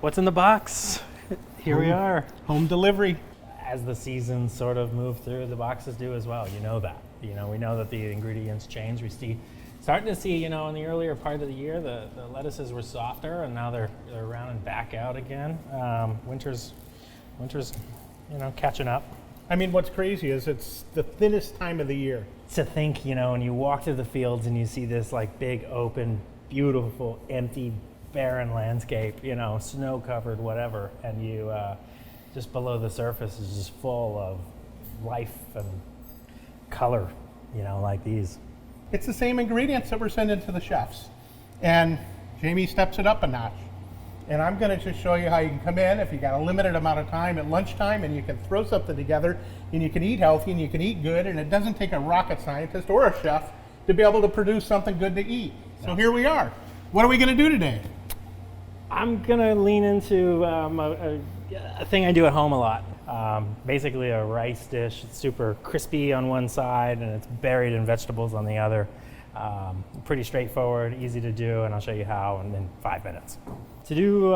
What's in the box? Here we are. Home delivery. As the seasons sort of move through, the boxes do as well. You know that. We know that the ingredients change. Starting to see, in the earlier part of the year, the lettuces were softer, and now they're rounding back out again. Winter's, catching up. I mean, what's crazy is it's the thinnest time of the year. To think, when you walk through the fields and you see this like big, open, beautiful, empty, barren landscape, snow-covered, whatever, and you just below the surface is just full of life and color, like these. It's the same ingredients that we're sending to the chefs. And Jamie steps it up a notch. And I'm going to just show you how you can come in if you got a limited amount of time at lunchtime, and you can throw something together, and you can eat healthy, and you can eat good, and it doesn't take a rocket scientist or a chef to be able to produce something good to eat. So here we are. What are we going to do today? I'm going to lean into a thing I do at home a lot. Basically a rice dish. It's super crispy on one side, and it's buried in vegetables on the other. Pretty straightforward, easy to do, and I'll show you how in 5 minutes. To do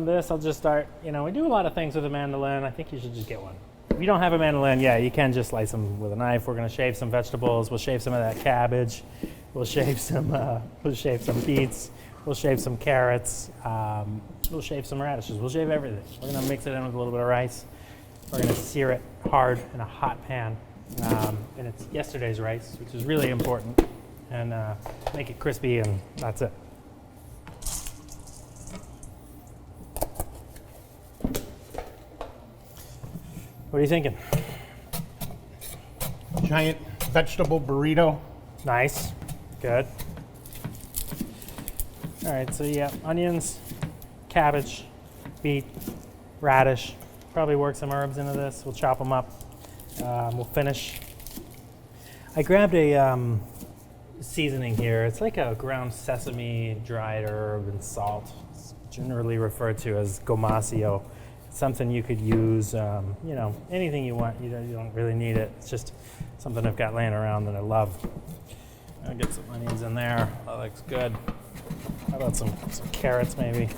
this, I'll just start, we do a lot of things with a mandolin. I think you should just get one. If you don't have a mandolin, you can just slice them with a knife. We're gonna shave some vegetables. We'll shave some of that cabbage. We'll shave some beets. We'll shave some carrots. We'll shave some radishes. We'll shave everything. We're gonna mix it in with a little bit of rice. We're gonna sear it hard in a hot pan. And it's yesterday's rice, which is really important. And make it crispy, and that's it. What are you thinking? Giant vegetable burrito. Nice, good. All right, so onions, cabbage, beet, radish. Probably work some herbs into this. We'll chop them up. We'll finish. I grabbed a seasoning here. It's like a ground sesame, dried herb, and salt. It's generally referred to as gomasio. It's something you could use, anything you want. You don't really need it. It's just something I've got laying around that I love. I'll get some onions in there. That looks good. How about some carrots maybe?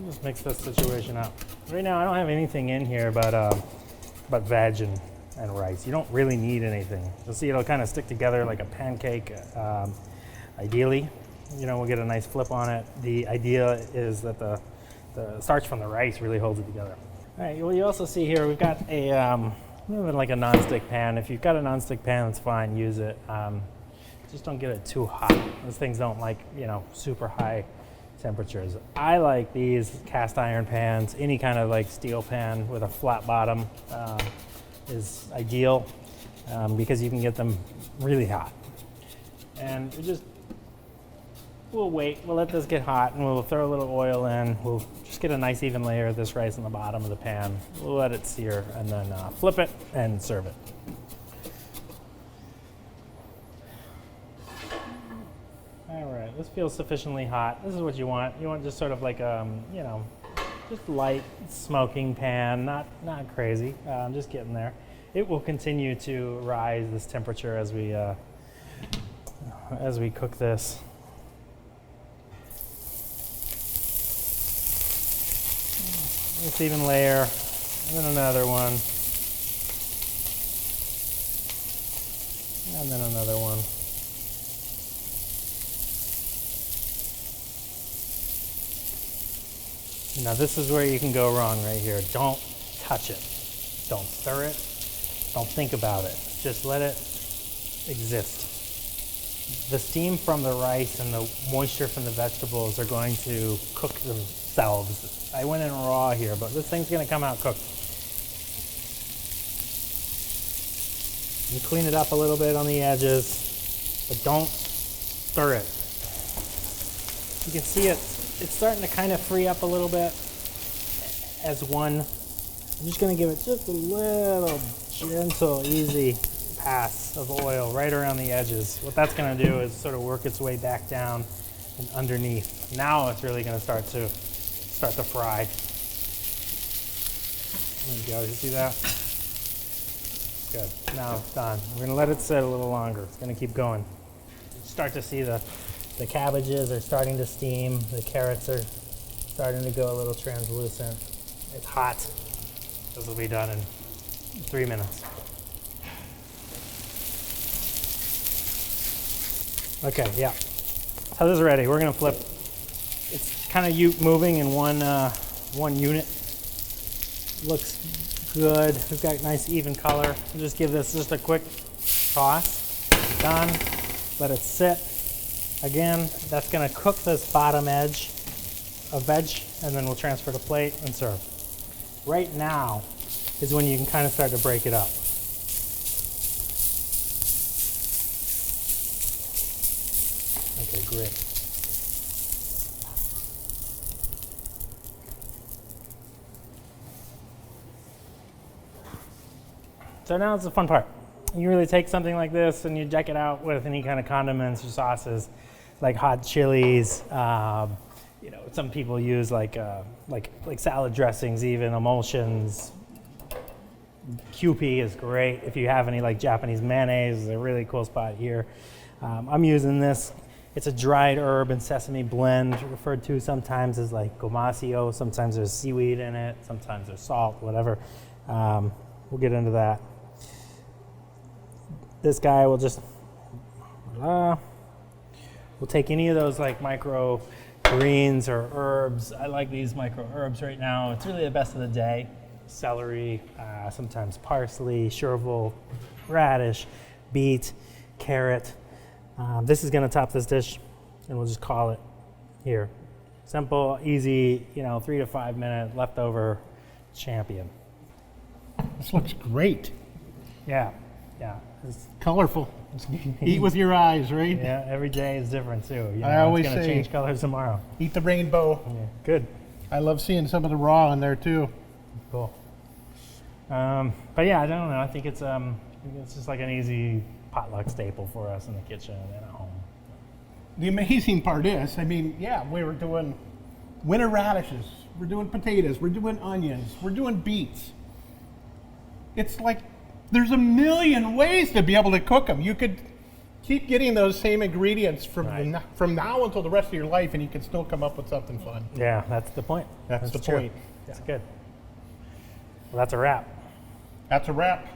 Just mix this situation up. Right now I don't have anything in here but veg and rice. You don't really need anything. You'll see it'll kind of stick together like a pancake. Ideally, we'll get a nice flip on it. The idea is that the starch from the rice really holds it together. All right, well, you also see here we've got like a non-stick pan. If you've got a non-stick pan, that's fine, use it. Just don't get it too hot. Those things don't like, super high temperatures. I like these cast iron pans. Any kind of like steel pan with a flat bottom is ideal because you can get them really hot. And we'll wait, we'll let this get hot, and we'll throw a little oil in. We'll just get a nice even layer of this rice on the bottom of the pan. We'll let it sear, and then flip it and serve it. All right, this feels sufficiently hot. This is what you want. You want just sort of like just light smoking pan, not crazy, just getting there. It will continue to rise this temperature as we cook this. Let's even layer, and then another one, and then another one. Now this is where you can go wrong right here. Don't touch it. Don't stir it. Don't think about it. Just let it exist. The steam from the rice and the moisture from the vegetables are going to cook themselves. I went in raw here, but this thing's going to come out cooked. You clean it up a little bit on the edges, but don't stir it. You can see it's starting to kind of free up a little bit as one. I'm just going to give it just a little gentle, easy pass of oil right around the edges. What that's going to do is sort of work its way back down and underneath. Now it's really going to start to fry. There you go. You see that? Good. Now it's done. We're going to let it sit a little longer. It's going to keep going. start to see the cabbages are starting to steam. The carrots are starting to go a little translucent. It's hot. This will be done in 3 minutes. Okay, yeah. So this is ready. We're gonna flip. It's kind of moving in one unit. Looks good. We've got nice even color. We'll just give this just a quick toss. Done. Let it sit. Again, that's gonna cook this bottom edge of veg, and then we'll transfer to plate and serve. Right now is when you can kind of start to break it up. Okay, great. So now it's the fun part. You really take something like this and you deck it out with any kind of condiments or sauces, like hot chilies. You know, some people use like salad dressings, even emulsions. Kewpie is great. If you have any like Japanese mayonnaise, it's a really cool spot here. I'm using this. It's a dried herb and sesame blend, referred to sometimes as like gomasio. Sometimes there's seaweed in it. Sometimes there's salt, whatever. We'll get into that. This guy will just, we'll take any of those like micro greens or herbs. I like these micro herbs right now. It's really the best of the day. Celery, sometimes parsley, chervil, radish, beet, carrot. This is gonna top this dish, and we'll just call it here. Simple, easy, 3 to 5 minute leftover champion. This looks great. Yeah, yeah. It's colorful. Eat with your eyes, right? Yeah, every day is different too. I always it's gonna say, change colors tomorrow. Eat the rainbow. Yeah, good. I love seeing some of the raw in there too. Cool. But yeah, I don't know. I think it's just like an easy potluck staple for us in the kitchen and at home. The amazing part is, we were doing winter radishes, we're doing potatoes, we're doing onions, we're doing beets. It's like there's a million ways to be able to cook them. You could keep getting those same ingredients from now until the rest of your life, and you can still come up with something fun. Yeah, that's the point. That's the true. point. That's good. Well, that's a wrap. That's a wrap.